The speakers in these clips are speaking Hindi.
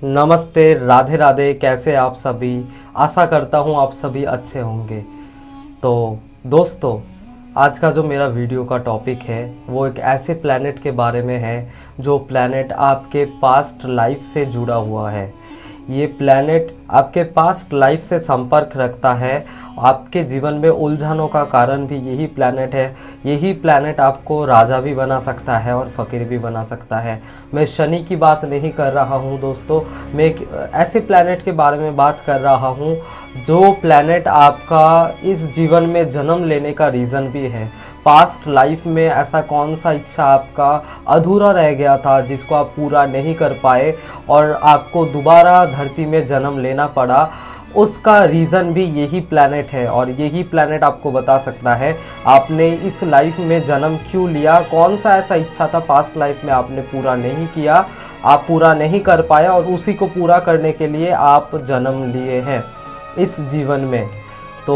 नमस्ते, राधे राधे। कैसे आप सभी? आशा करता हूँ आप सभी अच्छे होंगे। तो दोस्तों, आज का जो मेरा वीडियो का टॉपिक है वो एक ऐसे प्लैनेट के बारे में है जो प्लैनेट आपके पास्ट लाइफ से जुड़ा हुआ है। ये प्लैनेट आपके पास्ट लाइफ से संपर्क रखता है। आपके जीवन में उलझनों का कारण भी यही प्लैनेट है। यही प्लैनेट आपको राजा भी बना सकता है और फ़कीर भी बना सकता है। मैं शनि की बात नहीं कर रहा हूँ दोस्तों, मैं एक ऐसे प्लैनेट के बारे में बात कर रहा हूँ जो प्लैनेट आपका इस जीवन में जन्म लेने का रीज़न भी है। पास्ट लाइफ में ऐसा कौन सा इच्छा आपका अधूरा रह गया था जिसको आप पूरा नहीं कर पाए और आपको दोबारा धरती में जन्म लेना पड़ा, उसका रीज़न भी यही प्लैनेट है। और यही प्लैनेट आपको बता सकता है आपने इस लाइफ में जन्म क्यों लिया, कौन सा ऐसा इच्छा था पास्ट लाइफ में आपने पूरा नहीं किया, आप पूरा नहीं कर पाए और उसी को पूरा करने के लिए आप जन्म लिए हैं इस जीवन में। तो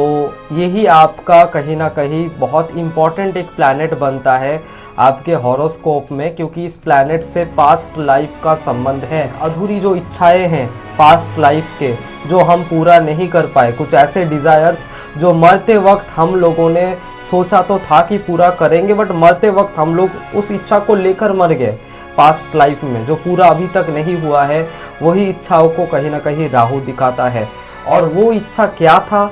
यही आपका कहीं ना कहीं बहुत इम्पॉर्टेंट एक प्लैनेट बनता है आपके हॉरोस्कोप में, क्योंकि इस प्लैनेट से पास्ट लाइफ का संबंध है। अधूरी जो इच्छाएं हैं पास्ट लाइफ के जो हम पूरा नहीं कर पाए, कुछ ऐसे डिज़ायर्स जो मरते वक्त हम लोगों ने सोचा तो था कि पूरा करेंगे, बट मरते वक्त हम लोग उस इच्छा को लेकर मर गए पास्ट लाइफ में, जो पूरा अभी तक नहीं हुआ है। वही इच्छाओं को कहीं ना कहीं राहु दिखाता है। और वो इच्छा क्या था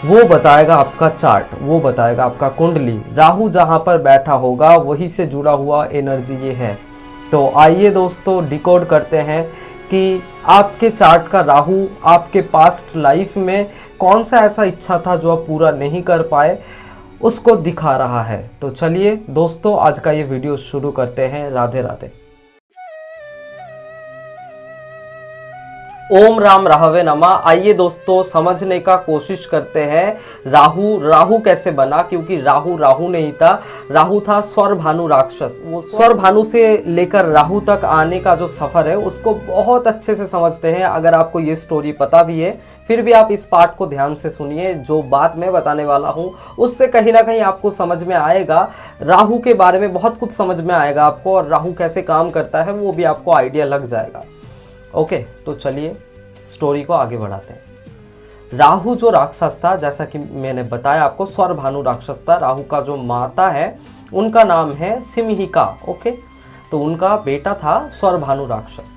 वो बताएगा आपका चार्ट, वो बताएगा आपका कुंडली। राहु जहाँ पर बैठा होगा वही से जुड़ा हुआ एनर्जी ये है। तो आइए दोस्तों डिकोड करते हैं कि आपके चार्ट का राहु आपके पास्ट लाइफ में कौन सा ऐसा इच्छा था जो आप पूरा नहीं कर पाए, उसको दिखा रहा है। तो चलिए दोस्तों आज का ये वीडियो शुरू करते हैं। राधे राधे। ओम राम राहवे नमः। आइए दोस्तों समझने का कोशिश करते हैं राहु कैसे बना, क्योंकि राहु नहीं था, राहु था स्वर भानु राक्षस। वो स्वर भानु से लेकर राहु तक आने का जो सफर है उसको बहुत अच्छे से समझते हैं। अगर आपको ये स्टोरी पता भी है फिर भी आप इस पार्ट को ध्यान से सुनिए। जो बात मैं बताने वाला हूँ उससे कहीं ना कहीं आपको समझ में आएगा, राहु के बारे में बहुत कुछ समझ में आएगा आपको, और राहु कैसे काम करता है वो भी आपको आइडिया लग जाएगा। ओके, तो चलिए स्टोरी को आगे बढ़ाते हैं। राहु जो राक्षस था, जैसा कि मैंने बताया आपको, स्वर भानु राक्षस था। राहु का जो माता है उनका नाम है सिमहिका। ओके, तो उनका बेटा था स्वर भानु राक्षस।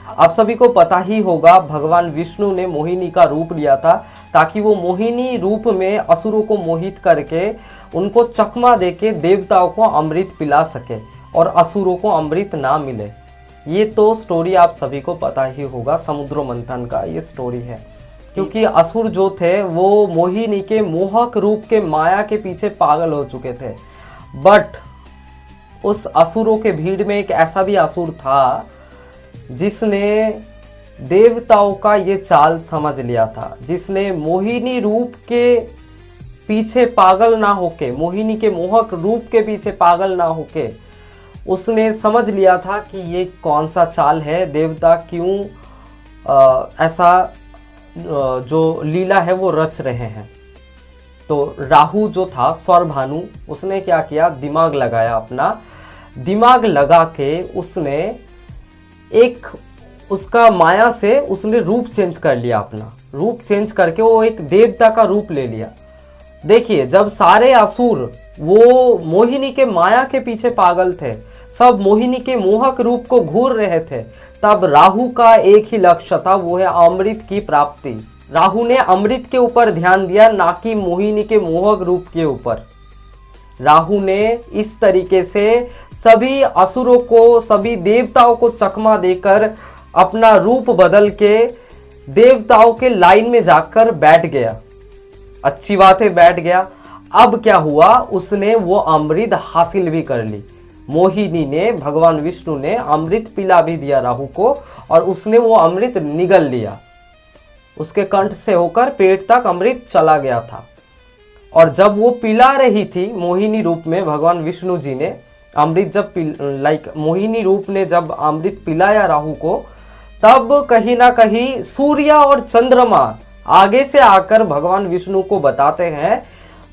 आप सभी को पता ही होगा भगवान विष्णु ने मोहिनी का रूप लिया था ताकि वो मोहिनी रूप में असुरों को मोहित करके उनको चकमा देके देवताओं को अमृत पिला सके और असुरों को अमृत ना मिले। ये तो स्टोरी आप सभी को पता ही होगा, समुद्र मंथन का ये स्टोरी है। क्योंकि असुर जो थे वो मोहिनी के मोहक रूप के माया के पीछे पागल हो चुके थे। बट उस असुरों के भीड़ में एक ऐसा भी असुर था जिसने देवताओं का ये चाल समझ लिया था, जिसने मोहिनी रूप के पीछे पागल ना होके, मोहिनी के मोहक रूप के पीछे पागल ना होके उसने समझ लिया था कि ये कौन सा चाल है, देवता क्यों ऐसा जो लीला है वो रच रहे हैं। तो राहु जो था स्वर भानु, उसने क्या किया, दिमाग लगाया अपना। दिमाग लगा के उसने एक उसका माया से उसने रूप चेंज कर लिया, अपना रूप चेंज करके वो एक देवता का रूप ले लिया। देखिए, जब सारे असुर वो मोहिनी के माया के पीछे पागल थे, सब मोहिनी के मोहक रूप को घूर रहे थे, तब राहु का एक ही लक्ष्य था, वो है अमृत की प्राप्ति। राहु ने अमृत के ऊपर ध्यान दिया, ना कि मोहिनी के मोहक रूप के ऊपर। राहु ने इस तरीके से सभी असुरों को, सभी देवताओं को चकमा देकर अपना रूप बदल के देवताओं के लाइन में जाकर बैठ गया। अच्छी बात है, बैठ गया। अब क्या हुआ, उसने वो अमृत हासिल भी कर ली। मोहिनी ने, भगवान विष्णु ने अमृत पिला भी दिया राहु को, और उसने वो अमृत निगल लिया। उसके कंठ से होकर पेट तक अमृत चला गया था। और जब वो पिला रही थी मोहिनी रूप में, भगवान विष्णु जी ने अमृत जब मोहिनी रूप ने जब अमृत पिलाया राहु को, तब कहीं ना कहीं सूर्य और चंद्रमा आगे से आकर भगवान विष्णु को बताते हैं,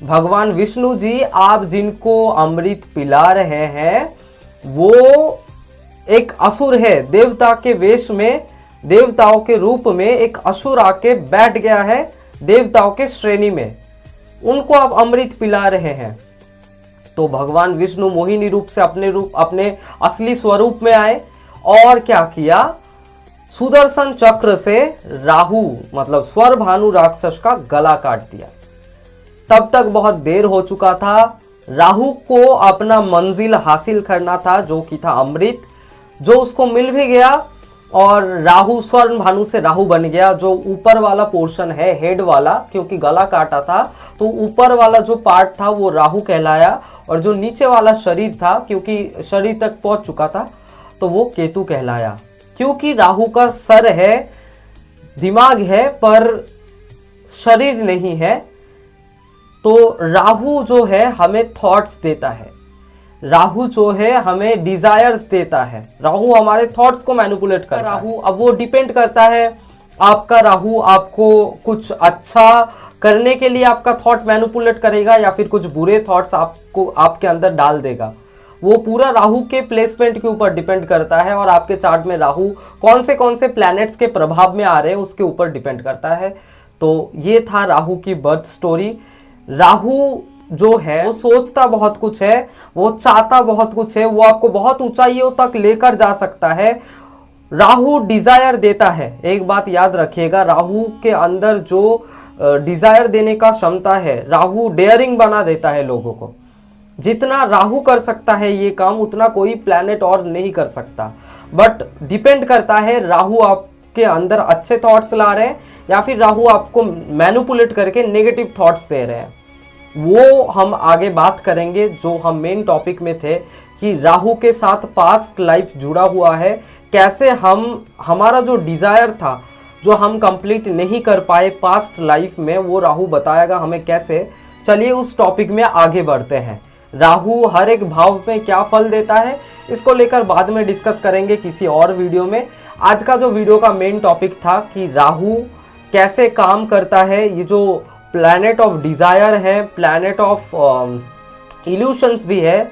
भगवान विष्णु जी आप जिनको अमृत पिला रहे हैं वो एक असुर है, देवता के वेश में, देवताओं के रूप में एक असुर आके बैठ गया है देवताओं के श्रेणी में, उनको आप अमृत पिला रहे हैं। तो भगवान विष्णु मोहिनी रूप से अपने असली स्वरूप में आए और क्या किया, सुदर्शन चक्र से राहु मतलब स्वर भानु राक्षस का गला काट दिया। तब तक बहुत देर हो चुका था। राहु को अपना मंजिल हासिल करना था जो कि था अमृत, जो उसको मिल भी गया और राहु स्वर्ण भानु से राहु बन गया। जो ऊपर वाला पोर्शन है हेड वाला, क्योंकि गला काटा था तो ऊपर वाला जो पार्ट था वो राहु कहलाया और जो नीचे वाला शरीर था, क्योंकि शरीर तक पहुंच चुका था, तो वो केतु कहलाया। क्योंकि राहु का सर है, दिमाग है पर शरीर नहीं है, तो राहु जो है हमें थॉट्स देता है, राहु जो है हमें डिजायर्स देता है, राहु हमारे थॉट्स को मैनिपुलेट करता है। राहु अब वो डिपेंड करता है, आपका राहु आपको कुछ अच्छा करने के लिए आपका थॉट मैनिपुलेट करेगा या फिर कुछ बुरे थॉट्स आपको आपके अंदर डाल देगा। वो पूरा राहु के प्लेसमेंट के ऊपर डिपेंड करता है और आपके चार्ट में राहु कौन से प्लैनेट्स के प्रभाव में आ रहे हैं उसके ऊपर डिपेंड करता है। तो ये था राहु की बर्थ स्टोरी। राहु जो है वो सोचता बहुत कुछ है, वो चाहता बहुत कुछ है, वो आपको बहुत ऊंचाइयों तक लेकर जा सकता है। राहु डिजायर देता है, एक बात याद रखिएगा, राहु के अंदर जो डिजायर देने का क्षमता है, राहु डेयरिंग बना देता है लोगों को। जितना राहु कर सकता है ये काम उतना कोई प्लैनेट और नहीं कर सकता। बट डिपेंड करता है राहु आपके अंदर अच्छे थॉट्स ला रहे हैं या फिर राहु आपको मैनिपुलेट करके नेगेटिव थॉट्स दे रहे हैं। वो हम आगे बात करेंगे। जो हम मेन टॉपिक में थे कि राहु के साथ पास्ट लाइफ जुड़ा हुआ है, कैसे हमारा जो डिजायर था जो हम कंप्लीट नहीं कर पाए पास्ट लाइफ में, वो राहु बताएगा हमें कैसे। चलिए उस टॉपिक में आगे बढ़ते हैं। राहु हर एक भाव में क्या फल देता है इसको लेकर बाद में डिस्कस करेंगे किसी और वीडियो में। आज का जो वीडियो का मेन टॉपिक था कि राहु कैसे काम करता है, ये जो प्लैनेट ऑफ डिजायर है, प्लैनेट ऑफ इल्यूशंस भी है,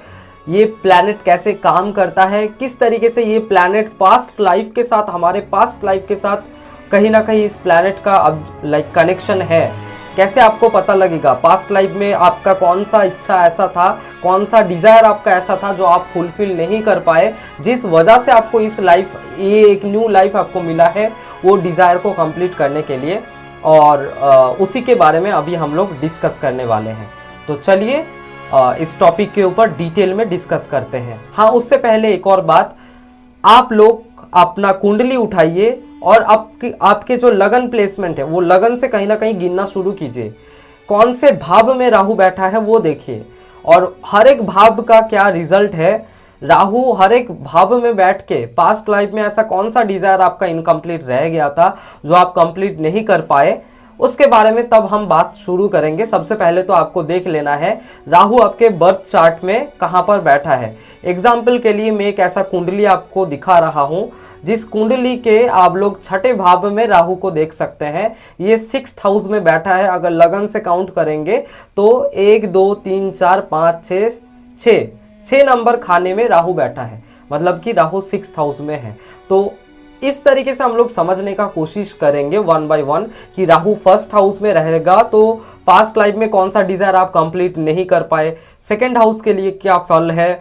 ये प्लैनेट कैसे काम करता है, किस तरीके से ये प्लैनेट पास्ट लाइफ के साथ, हमारे पास्ट लाइफ के साथ कहीं ना कहीं इस प्लैनेट का अब कनेक्शन है, कैसे आपको पता लगेगा पास्ट लाइफ में आपका कौन सा इच्छा ऐसा था, कौन सा डिजायर आपका ऐसा था जो आप फुलफिल नहीं कर पाए, जिस वजह से आपको इस लाइफ, ये एक न्यू लाइफ आपको मिला है वो डिजायर को कंप्लीट करने के लिए। और उसी के बारे में अभी हम लोग डिस्कस करने वाले हैं। तो चलिए इस टॉपिक के ऊपर डिटेल में डिस्कस करते हैं। हाँ, उससे पहले एक और बात, आप लोग अपना कुंडली उठाइए और आपके जो लगन प्लेसमेंट है वो लगन से कहीं ना कहीं गिनना शुरू कीजिए। कौन से भाव में राहु बैठा है वो देखिए और हर एक भाव का क्या रिजल्ट है। राहु हर एक भाव में बैठ के पास्ट लाइफ में ऐसा कौन सा डिजायर आपका इनकम्प्लीट रह गया था जो आप कंप्लीट नहीं कर पाए, उसके बारे में तब हम बात शुरू करेंगे। सबसे पहले तो आपको देख लेना है राहु आपके बर्थ चार्ट में कहाँ पर बैठा है। एग्जाम्पल के लिए मैं एक ऐसा कुंडली आपको दिखा रहा हूँ जिस कुंडली के आप लोग छठे भाव में राहु को देख सकते हैं। ये 6th हाउस में बैठा है। अगर लगन से काउंट करेंगे तो 1 2 3 4 5 6 6 नंबर खाने में राहु बैठा है, मतलब कि राहु 6th हाउस में है। तो इस तरीके से हम लोग समझने का कोशिश करेंगे वन बाय वन कि राहु 1st हाउस में रहेगा तो पास्ट लाइफ में कौन सा डिजायर आप कंप्लीट नहीं कर पाए, 2nd हाउस के लिए क्या फल है।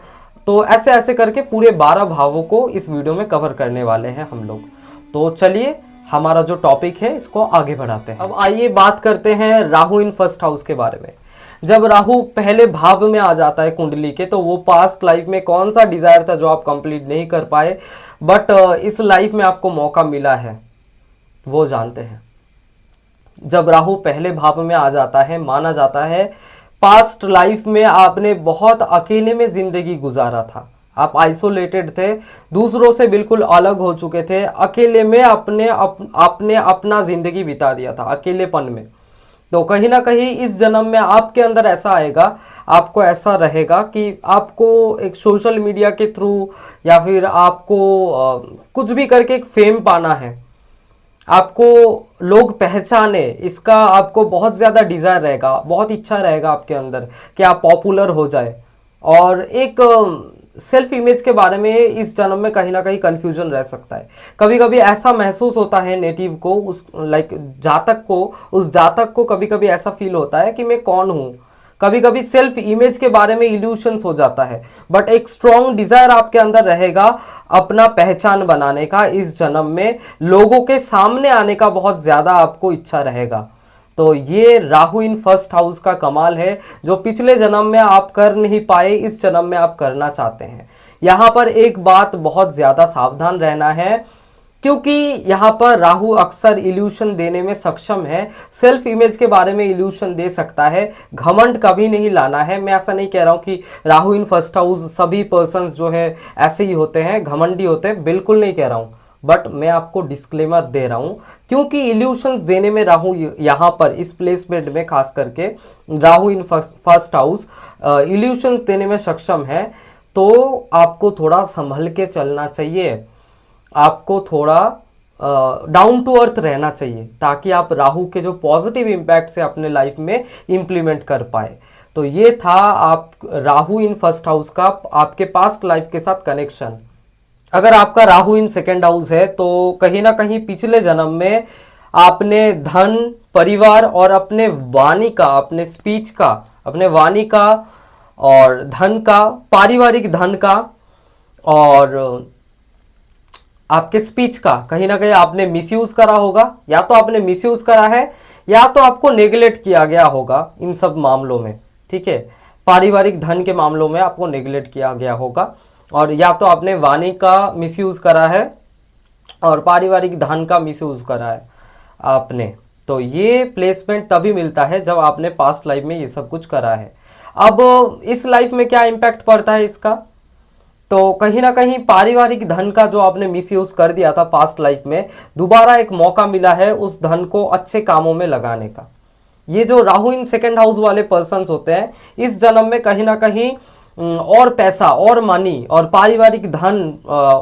तो ऐसे ऐसे करके पूरे 12 भावों को इस वीडियो में कवर करने वाले हैं हम लोग। तो चलिए हमारा जो टॉपिक है इसको आगे बढ़ाते हैं। अब आइए बात करते हैं राहु इन 1st हाउस के बारे में। जब राहु पहले भाव में आ जाता है कुंडली के, तो वो पास्ट लाइफ में कौन सा डिजायर था जो आप कंप्लीट नहीं कर पाए बट इस लाइफ में आपको मौका मिला है, वो जानते हैं। जब राहु पहले भाव में आ जाता है, माना जाता है पास्ट लाइफ में आपने बहुत अकेले में जिंदगी गुजारा था, आप आइसोलेटेड थे, दूसरों से बिल्कुल अलग हो चुके थे, अकेले में आपने अपना जिंदगी बिता दिया था अकेलेपन में। तो कहीं ना कहीं इस जन्म में आपके अंदर ऐसा आएगा, आपको ऐसा रहेगा कि आपको एक सोशल मीडिया के थ्रू या फिर आपको कुछ भी करके एक फेम पाना है, आपको लोग पहचाने, इसका आपको बहुत ज़्यादा डिज़ायर रहेगा, बहुत इच्छा रहेगा आपके अंदर कि आप पॉपुलर हो जाए। और एक सेल्फ इमेज के बारे में इस जन्म में कहीं ना कहीं कंफ्यूजन रह सकता है। कभी कभी ऐसा महसूस होता है नेटिव को, उस जातक को कभी कभी ऐसा फील होता है कि मैं कौन हूँ। कभी कभी सेल्फ इमेज के बारे में इल्यूशंस हो जाता है, बट एक स्ट्रॉन्ग डिजायर आपके अंदर रहेगा अपना पहचान बनाने का। इस जन्म में लोगों के सामने आने का बहुत ज्यादा आपको इच्छा रहेगा। तो ये राहु इन फर्स्ट हाउस का कमाल है, जो पिछले जन्म में आप कर नहीं पाए, इस जन्म में आप करना चाहते हैं। यहाँ पर एक बात बहुत ज्यादा सावधान रहना है, क्योंकि यहाँ पर राहु अक्सर इल्यूशन देने में सक्षम है। सेल्फ इमेज के बारे में इल्यूशन दे सकता है, घमंड कभी नहीं लाना है। मैं ऐसा नहीं कह रहा हूँ कि राहु इन फर्स्ट हाउस सभी पर्सन्स जो है ऐसे ही होते हैं, घमंडी होते हैं, बिल्कुल नहीं कह रहा हूँ, बट मैं आपको डिस्क्लेमर दे रहा हूँ, क्योंकि इल्यूशंस देने में राहु यहाँ पर इस प्लेसमेंट में खास करके Rahu in first house illusions देने में सक्षम है। तो आपको थोड़ा संभल के चलना चाहिए, आपको थोड़ा डाउन टू अर्थ रहना चाहिए, ताकि आप राहु के जो पॉजिटिव इम्पैक्ट से अपने लाइफ में इम्प्लीमेंट कर पाए। तो ये था आप राहु इन फर्स्ट हाउस का आपके पास्ट लाइफ के साथ कनेक्शन। अगर आपका राहु इन सेकेंड हाउस है तो कहीं ना कहीं पिछले जन्म में आपने धन, परिवार और अपने वाणी का, अपने स्पीच का, अपने वाणी का और धन का, पारिवारिक धन का और आपके स्पीच का कहीं ना कहीं आपने मिसयूज करा होगा। या तो आपने मिसयूज करा है या तो आपको नेगलेक्ट किया गया होगा इन सब मामलों में, ठीक है। पारिवारिक धन के मामलों में आपको नेगलेक्ट किया गया होगा, और या तो आपने वाणी का मिसयूज करा है और पारिवारिक धन का मिसयूज करा है आपने। तो ये प्लेसमेंट तभी मिलता है जब आपने पास्ट लाइफ में ये सब कुछ करा है। अब इस लाइफ में क्या इम्पैक्ट पड़ता है इसका, तो कहीं ना कहीं पारिवारिक धन का जो आपने मिसयूज कर दिया था पास्ट लाइफ में, दोबारा एक मौका मिला है उस धन को अच्छे कामों में लगाने का। ये जो राहु इन सेकेंड हाउस वाले पर्सन्स होते हैं, इस जन्म में कहीं ना कहीं और पैसा और मनी और पारिवारिक धन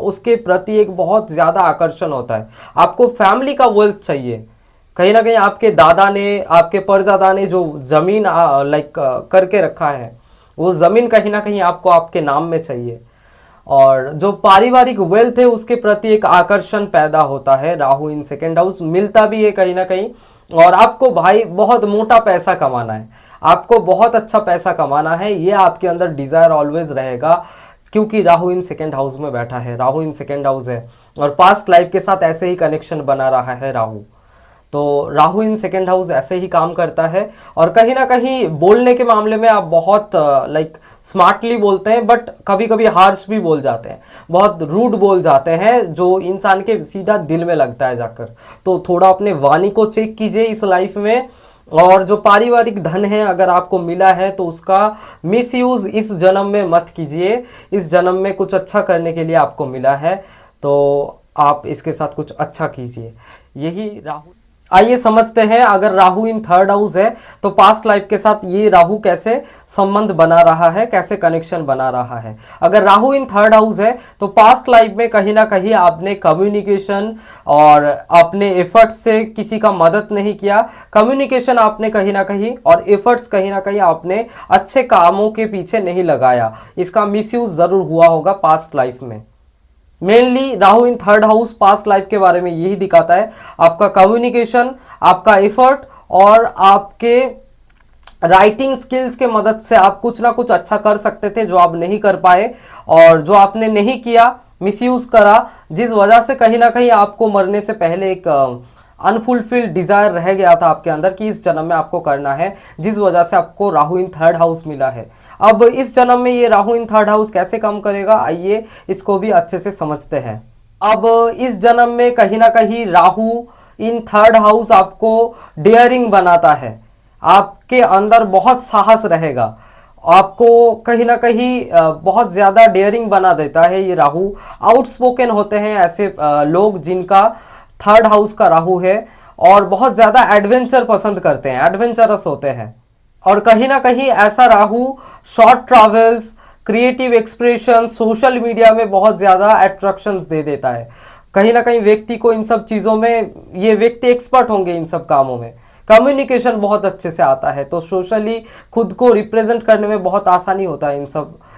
उसके प्रति एक बहुत ज़्यादा आकर्षण होता है। आपको फैमिली का वेल्थ चाहिए। कहीं ना कहीं आपके दादा ने, आपके परदादा ने जो ज़मीन करके रखा है, वो ज़मीन कहीं ना कहीं आपको आपके नाम में चाहिए, और जो पारिवारिक वेल्थ है उसके प्रति एक आकर्षण पैदा होता है। राहु इन सेकेंड हाउस मिलता भी है कहीं ना कहीं। और आपको भाई बहुत मोटा पैसा कमाना है, आपको बहुत अच्छा पैसा कमाना है, ये आपके अंदर डिजायर ऑलवेज रहेगा, क्योंकि राहु इन सेकेंड हाउस में बैठा है, राहु इन सेकेंड हाउस है और पास्ट लाइफ के साथ ऐसे ही कनेक्शन बना रहा है राहु। तो राहु इन सेकेंड हाउस ऐसे ही काम करता है। और कहीं ना कहीं बोलने के मामले में आप बहुत स्मार्टली बोलते हैं, बट कभी कभी हार्श भी बोल जाते हैं, बहुत रूड बोल जाते हैं, जो इंसान के सीधा दिल में लगता है जाकर। तो थोड़ा अपने वाणी को चेक कीजिए इस लाइफ में। और जो पारिवारिक धन है अगर आपको मिला है तो उसका मिसयूज इस जन्म में मत कीजिए। इस जन्म में कुछ अच्छा करने के लिए आपको मिला है, तो आप इसके साथ कुछ अच्छा कीजिए। यही राहु। आइए समझते हैं, अगर राहु इन थर्ड हाउस है तो पास्ट लाइफ के साथ ये राहु कैसे संबंध बना रहा है, कैसे कनेक्शन बना रहा है। अगर राहु इन थर्ड हाउस है तो पास्ट लाइफ में कहीं ना कहीं आपने कम्युनिकेशन और अपने एफर्ट्स से किसी का मदद नहीं किया। कम्युनिकेशन आपने कहीं ना कहीं और एफर्ट्स कहीं ना कहीं आपने अच्छे कामों के पीछे नहीं लगाया, इसका मिसयूज जरूर हुआ होगा पास्ट लाइफ में। Mainly Rahu in third house past life के बारे में यही दिखाता है, आपका कम्युनिकेशन, आपका एफर्ट और आपके राइटिंग स्किल्स के मदद से आप कुछ ना कुछ अच्छा कर सकते थे जो आप नहीं कर पाए, और जो आपने नहीं किया, मिसयूज करा, जिस वजह से कहीं ना कहीं आपको मरने से पहले एक अनफुलफिल्ड डिजायर रह गया था आपके अंदर कि इस जन्म में आपको करना है, जिस वजह से आपको राहु इन थर्ड हाउस मिला है। अब इस जन्म में ये राहु इन थर्ड हाउस कैसे काम करेगा, आइए इसको भी अच्छे से समझते हैं। अब इस जन्म में कहीं ना कहीं राहु इन थर्ड हाउस आपको डेयरिंग बनाता है, आपके अंदर बहुत साहस रहेगा, आपको कहीं ना कहीं बहुत ज़्यादा डेयरिंग बना देता है ये राहु। आउटस्पोकन होते हैं ऐसे लोग जिनका थर्ड हाउस का राहु है, और बहुत ज़्यादा एडवेंचर पसंद करते हैं, एडवेंचरस होते हैं। और कहीं ना कहीं ऐसा Rahu short travels, creative expression, social media में बहुत ज़्यादा अट्रैक्शंस दे देता है। कहीं ना कहीं व्यक्ति को इन सब चीज़ों में, ये व्यक्ति एक्सपर्ट होंगे इन सब कामों में, कम्युनिकेशन बहुत अच्छे से आता है, तो सोशली खुद को रिप्रेजेंट करने में बहुत आसानी होता है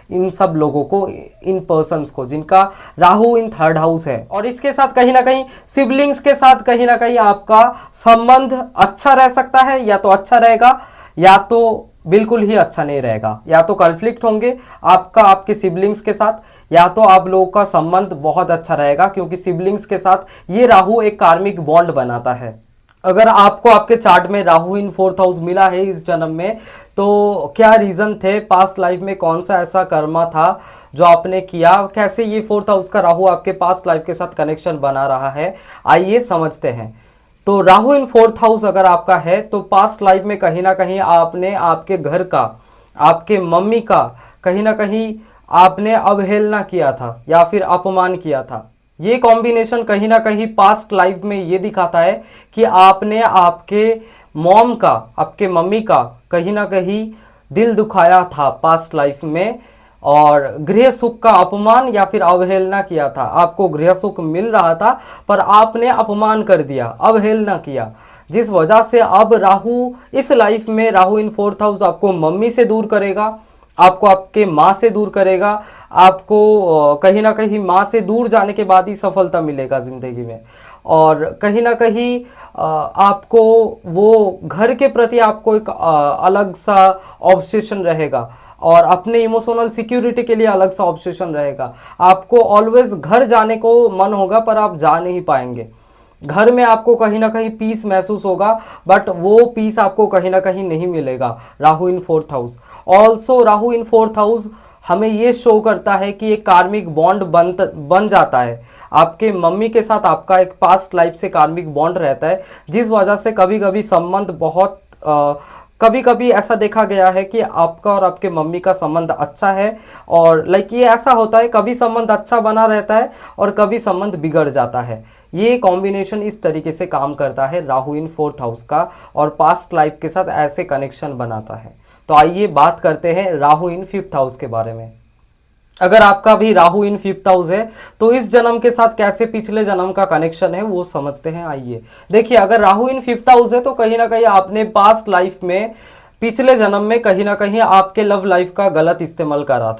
इन सब लोगों को, इन पर्सन्स को जिनका राहु इन थर्ड हाउस है। और इसके साथ कहीं ना कहीं सिबलिंग्स के साथ कहीं ना कहीं आपका संबंध अच्छा रह सकता है, या तो अच्छा रहेगा या तो बिल्कुल ही अच्छा नहीं रहेगा। या तो कॉन्फ्लिक्ट होंगे आपका आपके सिबलिंग्स के साथ, या तो आप लोगों का संबंध बहुत अच्छा रहेगा, क्योंकि सिबलिंग्स के साथ ये राहु एक कार्मिक बॉन्ड बनाता है। अगर आपको आपके चार्ट में राहु इन फोर्थ हाउस मिला है इस जन्म में, तो क्या रीज़न थे, पास्ट लाइफ में कौन सा ऐसा कर्मा था जो आपने किया, कैसे ये फोर्थ हाउस का राहु आपके पास्ट लाइफ के साथ कनेक्शन बना रहा है, आइए समझते हैं। तो राहु इन फोर्थ हाउस अगर आपका है तो पास्ट लाइफ में कहीं ना कहीं आपने आपके घर का, आपके मम्मी का कहीं ना कहीं आपने अवहेलना किया था या फिर अपमान किया था। ये कॉम्बिनेशन कहीं ना कहीं पास्ट लाइफ में ये दिखाता है कि आपने आपके मॉम का, आपके मम्मी का कहीं ना कहीं दिल दुखाया था पास्ट लाइफ में, और गृह सुख का अपमान या फिर अवहेलना किया था। आपको गृह सुख मिल रहा था पर आपने अपमान कर दिया, अवहेलना किया, जिस वजह से अब राहु इस लाइफ में, राहु इन फोर्थ हाउस आपको मम्मी से दूर करेगा, आपको आपके माँ से दूर करेगा, आपको कहीं ना कहीं माँ से दूर जाने के बाद ही सफलता मिलेगा ज़िंदगी में। और कहीं ना कहीं आपको वो घर के प्रति आपको एक अलग सा ऑब्सेशन रहेगा, और अपने इमोशनल सिक्योरिटी के लिए अलग सा ऑब्सेशन रहेगा। आपको ऑलवेज घर जाने को मन होगा पर आप जा नहीं पाएंगे। घर में आपको कहीं ना कहीं पीस महसूस होगा, बट वो पीस आपको कहीं ना कहीं नहीं मिलेगा। Rahu in fourth house, also Rahu in fourth house हमें ये शो करता है कि एक कार्मिक बॉन्ड बन जाता है आपके मम्मी के साथ। आपका एक पास्ट लाइफ से कार्मिक बॉन्ड रहता है, जिस वजह से कभी कभी संबंध बहुत कभी कभी ऐसा देखा गया है कि आपका और आपके मम्मी का संबंध अच्छा है, और लाइक ये ऐसा होता है कभी संबंध अच्छा बना रहता है और कभी संबंध बिगड़ जाता है। ये कॉम्बिनेशन इस तरीके से काम करता है राहु इन फोर्थ हाउस का, और पास्ट लाइफ के साथ ऐसे कनेक्शन बनाता है। तो आइए बात करते हैं राहु इन फिफ्थ हाउस के बारे में। अगर आपका भी राहु इन फिफ्थ हाउस है तो इस जन्म के साथ कैसे पिछले जन्म का कनेक्शन है वो समझते हैं। आइए देखिए, अगर राहु इन फिफ्थ हाउस है तो कहीं ना कहीं आपने पास्ट लाइफ में, पिछले जन्म में कहीं ना कहीं आपके लव लाइफ का गलत इस्तेमाल करा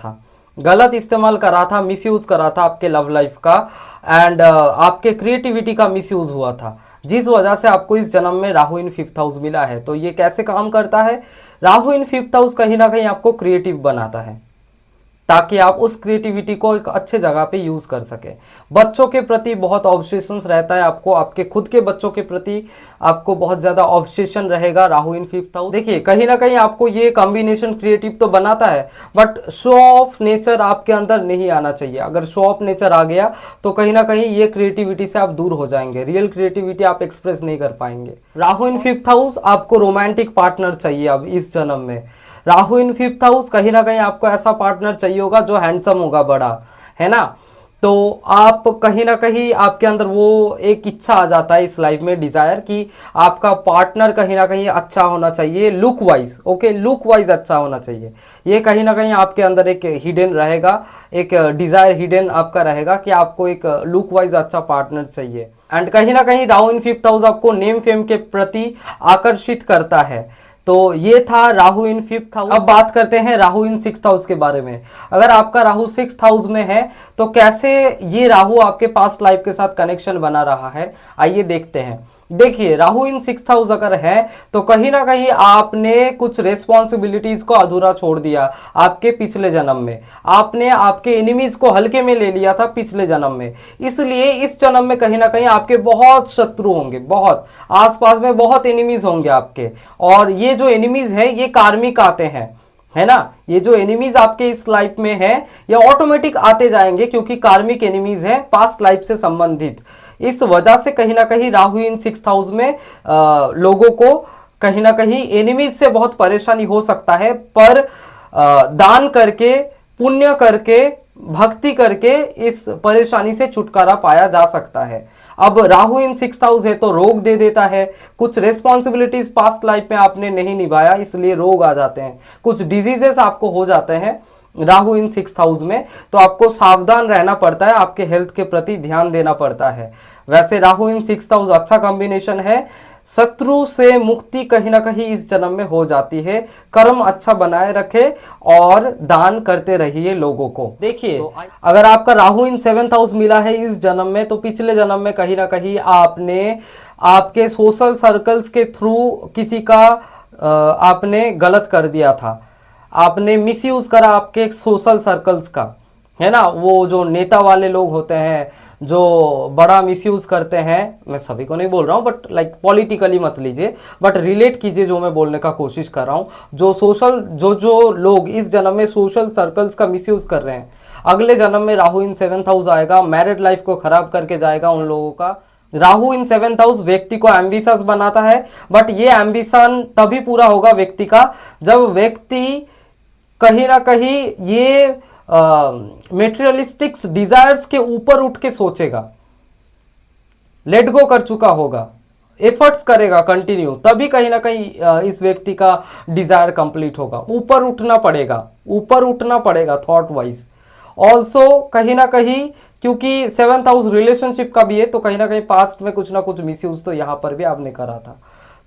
था, मिसयूज करा था आपके लव लाइफ का, एंड आपके क्रिएटिविटी का मिसयूज हुआ था, जिस वजह से आपको इस जन्म में राहु इन फिफ्थ हाउस मिला है। तो ये कैसे काम करता है, राहु इन फिफ्थ हाउस कहीं ना कहीं आपको क्रिएटिव बनाता है, ताकि आप उस क्रिएटिविटी को एक अच्छे जगह पे यूज कर सके। बच्चों के प्रति बहुत ऑब्सेशंस रहता है आपको, आपके खुद के बच्चों के प्रति आपको बहुत ज़्यादा ऑब्सेशन रहेगा राहु इन फिफ्थ हाउस। देखिए, कहीं ना कहीं आपको ये कॉम्बिनेशन क्रिएटिव तो बनाता है, बट शो ऑफ नेचर आपके अंदर नहीं आना चाहिए। अगर शो ऑफ नेचर आ गया तो कहीं ना कहीं ये क्रिएटिविटी से आप दूर हो जाएंगे, रियल क्रिएटिविटी आप एक्सप्रेस नहीं कर पाएंगे। राहु इन फिफ्थ हाउस, आपको रोमांटिक पार्टनर चाहिए अब इस जन्म में। राहु इन फिफ्थ हाउस, कहीं ना कहीं आपको ऐसा पार्टनर चाहिए होगा जो हैंडसम होगा, बड़ा, है ना। तो आप कहीं ना कहीं आपके अंदर वो एक इच्छा आ जाता है इस लाइफ में, डिजायर, कि आपका पार्टनर कहीं ना कहीं अच्छा होना चाहिए, look wise, okay, look wise अच्छा होना चाहिए। ये कहीं ना कहीं आपके अंदर एक हिडन रहेगा, एक डिजायर हिडन आपका रहेगा कि आपको एक लुक वाइज अच्छा पार्टनर चाहिए। एंड कहीं ना कहीं राहु इन फिफ्थ हाउस आपको नेम फेम के प्रति आकर्षित करता है। तो ये था राहु इन फिफ्थ हाउस। अब बात करते हैं राहु इन सिक्स्थ हाउस के बारे में। अगर आपका राहु सिक्स्थ हाउस में है तो कैसे ये राहु आपके पास्ट लाइफ के साथ कनेक्शन बना रहा है, आइए देखते हैं। देखिए, राहु इन सिक्स्थ हाउस अगर है तो कहीं ना कहीं आपने कुछ रेस्पॉन्सिबिलिटीज को अधूरा छोड़ दिया आपके पिछले जन्म में। आपने आपके एनिमीज को हल्के में ले लिया था पिछले जन्म में, इसलिए इस जन्म में कहीं ना कहीं आपके बहुत शत्रु होंगे, बहुत आसपास में बहुत एनिमीज होंगे आपके। और ये जो एनिमीज है ये कार्मिक आते हैं, है ना। ये जो एनिमीज आपके इस लाइफ में है ये ऑटोमेटिक आते जाएंगे, क्योंकि कार्मिक एनिमीज है पास्ट लाइफ से संबंधित। इस वजह से कहीं ना कहीं राहु इन सिक्स्थ हाउस में लोगों को कहीं ना कहीं एनिमीज से बहुत परेशानी हो सकता है, पर दान करके, पुण्य करके, भक्ति करके इस परेशानी से छुटकारा पाया जा सकता है। अब राहु इन सिक्स्थ हाउस है तो रोग दे देता है, कुछ रेस्पॉन्सिबिलिटीज पास्ट लाइफ में आपने नहीं निभाया इसलिए रोग आ जाते हैं, कुछ डिजीजेस आपको हो जाते हैं राहु इन सिक्स्थ हाउस में। तो आपको सावधान रहना पड़ता है, आपके हेल्थ के प्रति ध्यान देना पड़ता है। वैसे राहु इन सिक्स्थ हाउस अच्छा कॉम्बिनेशन है, शत्रु से मुक्ति कहीं ना कहीं इस जन्म में हो जाती है। कर्म अच्छा बनाए रखे और दान करते रहिए लोगों को। देखिए अगर आपका राहु इन 7th हाउस मिला है इस जन्म में, तो पिछले जन्म में कहीं ना कहीं आपने आपके सोशल सर्कल्स के थ्रू किसी का आपने गलत कर दिया था, आपने मिसयूज करा आपके सोशल सर्कल्स का, है ना। वो जो नेता वाले लोग होते हैं जो बड़ा मिसयूज करते हैं, मैं सभी को नहीं बोल रहा हूँ बट लाइक पॉलिटिकली मत लीजिए, बट रिलेट कीजिए जो मैं बोलने का कोशिश कर रहा हूँ। जो सोशल जो लोग इस जन्म में सोशल सर्कल्स का मिसयूज कर रहे हैं, अगले जन्म में राहु इन 7th हाउस आएगा, मैरिड लाइफ को खराब करके जाएगा उन लोगों का। राहु इन 7th हाउस व्यक्ति को एम्बिशस बनाता है, बट ये एम्बिशन तभी पूरा होगा व्यक्ति का जब व्यक्ति कहीं ना कहीं ये मेटेरियलिस्टिक्स डिजायर्स के ऊपर उठ के सोचेगा, लेट गो कर चुका होगा, एफर्ट्स करेगा कंटिन्यू, तभी कहीं ना कहीं इस व्यक्ति का डिजायर कंप्लीट होगा। ऊपर उठना पड़ेगा, ऊपर उठना पड़ेगा थॉट वाइज। ऑल्सो कहीं ना कहीं क्योंकि 7th हाउस रिलेशनशिप का भी है, तो कहीं ना कहीं पास्ट में कुछ ना कुछ मिसयूज तो यहाँ पर भी आपने करा था,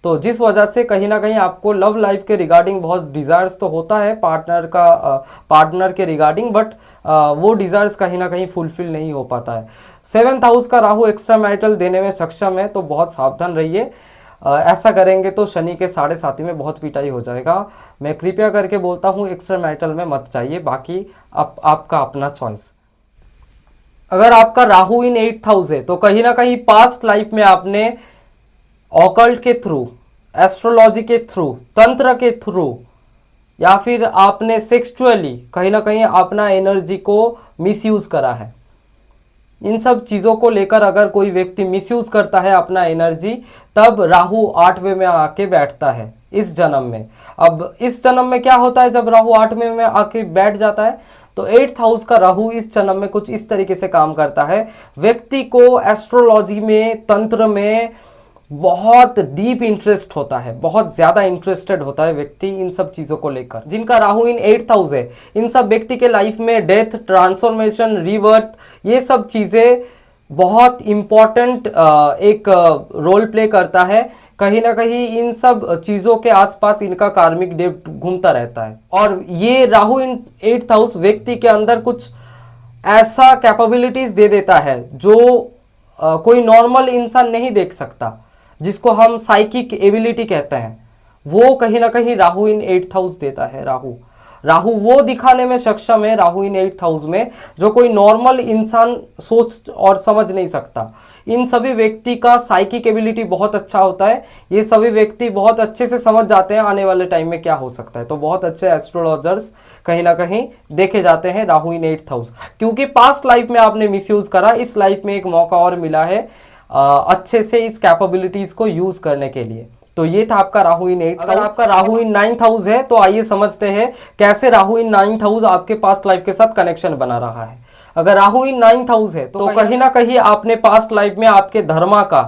तो जिस वजह से कहीं ना कहीं आपको लव लाइफ के रिगार्डिंग बहुत डिज़ायर्स तो होता है पार्टनर के रिगार्डिंग, बट वो डिज़ायर्स कहीं ना कहीं फुलफिल नहीं हो पाता है। 7th हाउस का राहु एक्स्ट्रा मैरिटल देने में सक्षम है, तो बहुत सावधान रहिए। ऐसा करेंगे तो शनि के 7.5 में बहुत पिटाई हो जाएगा। मैं कृपया करके बोलता हूँ एक्स्ट्रा मैरिटल में मत चाहिए, बाकी आपका अपना चॉइस। अगर आपका राहु इन 8th हाउस है तो कहीं ना कहीं पास्ट लाइफ में आपने ऑकल्ट के थ्रू, एस्ट्रोलॉजी के थ्रू, तंत्र के थ्रू, या फिर आपने सेक्सुअली कहीं ना कहीं अपना एनर्जी को मिसयूज करा है। इन सब चीज़ों को लेकर अगर कोई व्यक्ति मिसयूज करता है अपना एनर्जी, तब राहु 8वें में आके बैठता है इस जन्म में। अब इस जन्म में क्या होता है जब राहु 8वें में आके बैठ जाता है, तो 8th हाउस का राहु इस जन्म में कुछ इस तरीके से काम करता है, व्यक्ति को एस्ट्रोलॉजी में, तंत्र में बहुत डीप इंटरेस्ट होता है, बहुत ज़्यादा इंटरेस्टेड होता है व्यक्ति इन सब चीज़ों को लेकर। जिनका राहु इन 8th हाउस है, इन सब व्यक्ति के लाइफ में डेथ, ट्रांसफॉर्मेशन, रीबर्थ, ये सब चीज़ें बहुत इम्पॉर्टेंट एक रोल प्ले करता है। कहीं ना कहीं इन सब चीज़ों के आसपास इनका कार्मिक डेप्थ घूमता रहता है, और ये राहु इन 8th हाउस व्यक्ति के अंदर कुछ ऐसा कैपेबिलिटीज दे देता है जो कोई नॉर्मल इंसान नहीं देख सकता, जिसको हम साइकिक एबिलिटी कहते हैं, वो कहीं ना कहीं राहु इन 8th हाउस देता है। राहु वो दिखाने में सक्षम है राहु इन 8th हाउस में, जो कोई नॉर्मल इंसान सोच और समझ नहीं सकता। इन सभी व्यक्ति का साइकिक एबिलिटी बहुत अच्छा होता है, ये सभी व्यक्ति बहुत अच्छे से समझ जाते हैं आने वाले टाइम में क्या हो सकता है, तो बहुत अच्छे एस्ट्रोलॉजर्स कहीं ना कहीं देखे जाते हैं राहु इन 8th हाउस। क्योंकि पास्ट लाइफ में आपने मिसयूज करा, इस लाइफ में एक मौका और मिला है अच्छे से इस कैपेबिलिटीज को यूज करने के लिए। तो ये था आपका राहु इन 8th। अगर आपका राहु इन 9th हाउस है तो आइए समझते हैं कैसे राहु इन 9th हाउस आपके पास्ट लाइफ के साथ कनेक्शन बना रहा है। अगर राहु इन 9th हाउस है तो कहीं ना कहीं आपने पास्ट लाइफ में आपके धर्मा का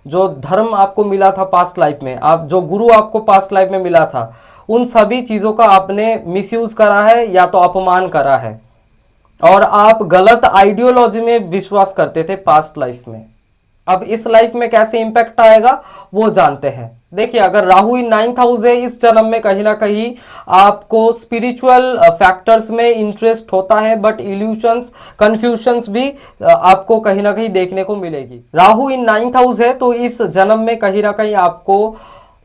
जो धर्म आपको मिला था पास्ट लाइफ में, आप जो गुरु आपको पास्ट लाइफ में मिला था, उन सभी चीजों का आपने मिसयूज करा है या तो अपमान करा है, और आप गलत आइडियोलॉजी में विश्वास करते थे पास्ट लाइफ में। अब इस लाइफ में कैसे इंपैक्ट आएगा वो जानते हैं। देखिए अगर राहु इन 9th हाउस है इस जन्म में कहीं ना कहीं आपको स्पिरिचुअल फैक्टर्स में इंटरेस्ट होता है, बट इल्यूशंस, कंफ्यूजन्स भी आपको कहीं ना कहीं देखने को मिलेगी। राहु इन 9th हाउस है तो इस जन्म में कहीं ना कहीं आपको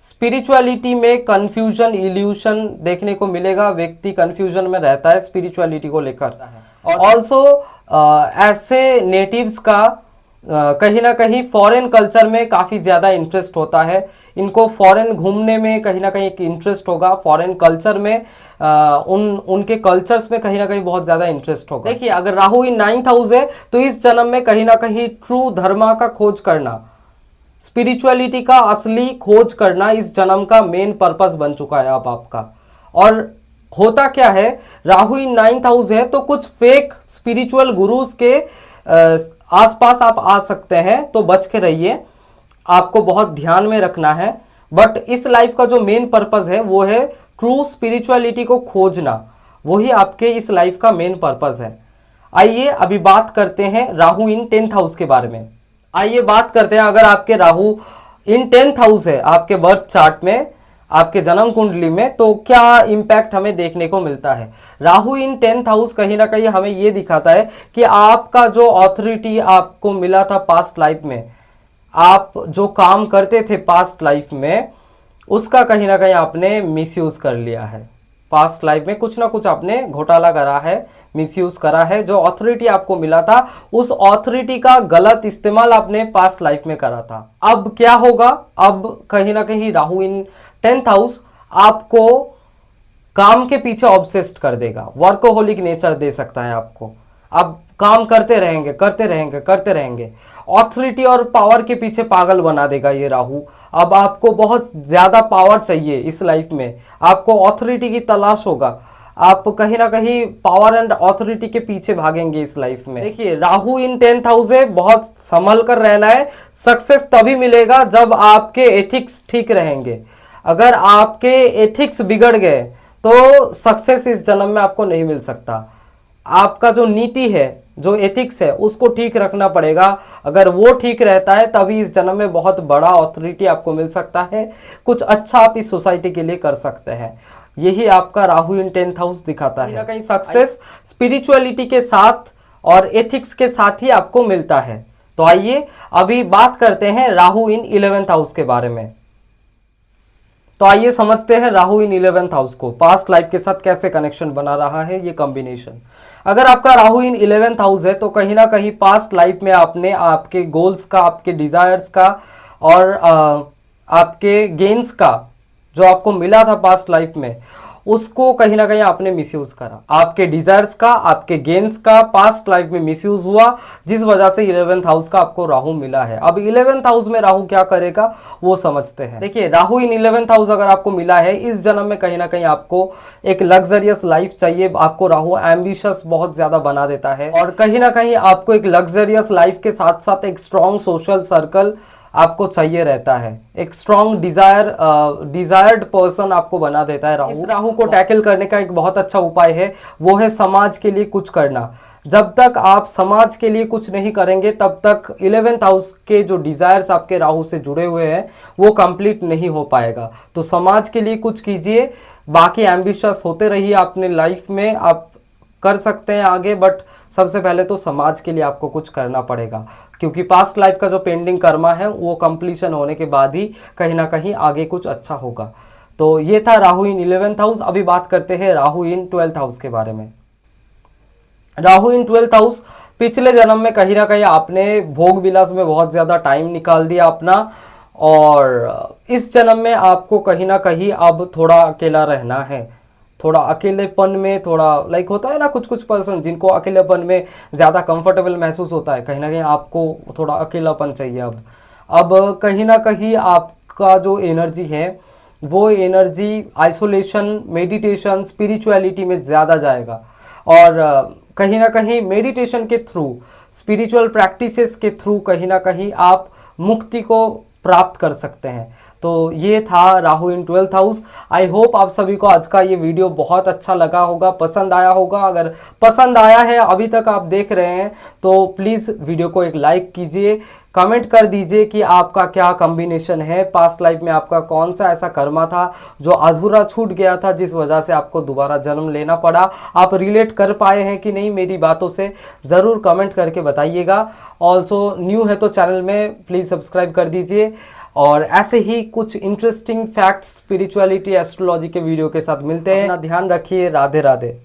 स्पिरिचुअलिटी में कंफ्यूजन, इल्यूशन देखने को मिलेगा। व्यक्ति कंफ्यूजन में रहता है स्पिरिचुअलिटी को लेकर। और ऑल्सो ऐसे नेटिव्स का कहीं ना कहीं फॉरेन कल्चर में काफ़ी ज़्यादा इंटरेस्ट होता है, इनको फॉरेन घूमने में कहीं ना कहीं एक इंटरेस्ट होगा, फॉरेन कल्चर में उनके कल्चर्स में कहीं ना कहीं बहुत ज़्यादा इंटरेस्ट होगा। देखिए अगर राहु इन 9th हाउस है तो इस जन्म में कहीं ना कहीं ट्रू धर्मा का खोज करना, स्पिरिचुअलिटी का असली खोज करना इस जन्म का मेन पर्पस बन चुका है अब आपका। और होता क्या है, राहु इन 9th हाउस है तो कुछ फेक स्पिरिचुअल गुरुज के आसपास आप आ सकते हैं, तो बच के रहिए, आपको बहुत ध्यान में रखना है। बट इस लाइफ का जो मेन पर्पस है वो है ट्रू स्पिरिचुअलिटी को खोजना, वही आपके इस लाइफ का मेन पर्पस है। आइए अभी बात करते हैं राहु इन 10th हाउस के बारे में। आइए बात करते हैं अगर आपके राहु इन 10th हाउस है आपके बर्थ चार्ट में, आपके जन्म कुंडली में, तो क्या इंपैक्ट हमें देखने को मिलता है। राहु इन 10th हाउस कहीं ना कहीं हमें ये दिखाता है कि आपका जो अथॉरिटी आपको मिला था पास्ट लाइफ में, आप जो काम करते थे पास्ट लाइफ में, उसका कहीं ना कहीं आपने मिसयूज कर लिया है। पास्ट लाइफ में कुछ ना कुछ आपने घोटाला करा है, मिसयूज करा है। जो अथॉरिटी आपको मिला था उस अथॉरिटी का गलत इस्तेमाल आपने पास्ट लाइफ में करा था। अब क्या होगा, अब कहीं ना कहीं राहु इन 10th हाउस आपको काम के पीछे ऑब्सेस्ड कर देगा, वर्कोहोलिक नेचर दे सकता है आपको। अब काम करते रहेंगे करते रहेंगे करते रहेंगे, ऑथोरिटी और पावर के पीछे पागल बना देगा ये राहु। अब आपको बहुत ज्यादा पावर चाहिए इस लाइफ में, आपको ऑथोरिटी की तलाश होगा, आप कहीं ना कहीं पावर एंड ऑथोरिटी के पीछे भागेंगे इस लाइफ में। देखिए राहु इन 10th हाउस है, बहुत संभल कर रहना है। सक्सेस तभी मिलेगा जब आपके एथिक्स ठीक रहेंगे। अगर आपके एथिक्स बिगड़ गए तो सक्सेस इस जन्म में आपको नहीं मिल सकता। आपका जो नीति है, जो एथिक्स है, उसको ठीक रखना पड़ेगा। अगर वो ठीक रहता है तभी इस जन्म में बहुत बड़ा अथॉरिटी आपको मिल सकता है, कुछ अच्छा आप इस सोसाइटी के लिए कर सकते हैं। यही आपका राहु इन 10th हाउस दिखाता है। कहीं सक्सेस स्पिरिचुअलिटी के साथ और एथिक्स के साथ ही आपको मिलता है। तो आइए अभी बात करते हैं राहु इन 11th हाउस के बारे में। तो आइए समझते हैं राहु इन 11th हाउस को पास्ट लाइफ के साथ कैसे कनेक्शन बना रहा है ये कॉम्बिनेशन। अगर आपका राहु इन 11th हाउस है तो कहीं ना कहीं पास्ट लाइफ में आपने आपके गोल्स का, आपके डिजायर्स का और आपके गेन्स का जो आपको मिला था पास्ट लाइफ में, उसको कहीं ना कहीं आपने मिसयूज करा। आपके डिजायर्स का, आपके गेन्स का पास्ट लाइफ में मिसयूज हुआ, जिस वजह से 11th हाउस का आपको राहु मिला है। अब 11th हाउस में राहु क्या करेगा वो समझते हैं। देखिए राहु इन 11th हाउस अगर आपको मिला है, इस जन्म में कहीं ना कहीं आपको एक लग्जरियस लाइफ चाहिए। आपको राहु एम्बिशियस बहुत ज्यादा बना देता है और कहीं ना कहीं आपको एक लग्जरियस लाइफ के साथ साथ एक स्ट्रॉन्ग सोशल सर्कल आपको चाहिए रहता है। एक स्ट्रॉन्ग डिजायर्ड पर्सन आपको बना देता है राहु। इस राहु को टैकल करने का एक बहुत अच्छा उपाय है, वो है समाज के लिए कुछ करना। जब तक आप समाज के लिए कुछ नहीं करेंगे तब तक 11th हाउस के जो डिजायर्स आपके राहु से जुड़े हुए हैं वो कंप्लीट नहीं हो पाएगा। तो समाज के लिए कुछ कीजिए, बाकी एम्बिशियस होते रहिए अपने लाइफ में, आप कर सकते हैं आगे, बट सबसे पहले तो समाज के लिए आपको कुछ करना पड़ेगा, क्योंकि पास्ट लाइफ का जो पेंडिंग कर्मा है वो कंप्लीशन होने के बाद ही कहीं ना कहीं आगे कुछ अच्छा होगा। तो ये था राहु इन 11th हाउस। अभी बात करते हैं राहु इन 12th हाउस के बारे में। राहु इन 12th हाउस, पिछले जन्म में कहीं ना कहीं आपने भोग विलास में बहुत ज़्यादा टाइम निकाल दिया अपना, और इस जन्म में आपको कहीं ना कहीं अब थोड़ा अकेला रहना है। थोड़ा अकेलेपन में, थोड़ा लाइक होता है ना कुछ कुछ पर्सन जिनको अकेलेपन में ज़्यादा कंफर्टेबल महसूस होता है, कहीं ना कहीं आपको थोड़ा अकेलापन चाहिए। अब कहीं ना कहीं आपका जो एनर्जी है वो एनर्जी आइसोलेशन, मेडिटेशन, स्पिरिचुअलिटी में ज़्यादा जाएगा, और कहीं ना कहीं मेडिटेशन के थ्रू, स्पिरिचुअल प्रैक्टिसेस के थ्रू कहीं ना कहीं आप मुक्ति को प्राप्त कर सकते हैं। तो ये था राहु इन 12th हाउस। आई होप आप सभी को आज का ये वीडियो बहुत अच्छा लगा होगा, पसंद आया होगा। अगर पसंद आया है, अभी तक आप देख रहे हैं, तो प्लीज़ वीडियो को एक लाइक कीजिए, कमेंट कर दीजिए कि आपका क्या कॉम्बिनेशन है, पास्ट लाइफ में आपका कौन सा ऐसा कर्मा था जो अधूरा छूट गया था, जिस वजह से आपको दोबारा जन्म लेना पड़ा। आप रिलेट कर पाए हैं कि नहीं मेरी बातों से, ज़रूर कमेंट करके बताइएगा। ऑल्सो न्यू है तो चैनल में प्लीज़ सब्सक्राइब कर दीजिए, और ऐसे ही कुछ इंटरेस्टिंग फैक्ट्स, स्पिरिचुअलिटी, एस्ट्रोलॉजी के वीडियो के साथ मिलते हैं। अपना ध्यान रखिए। राधे राधे।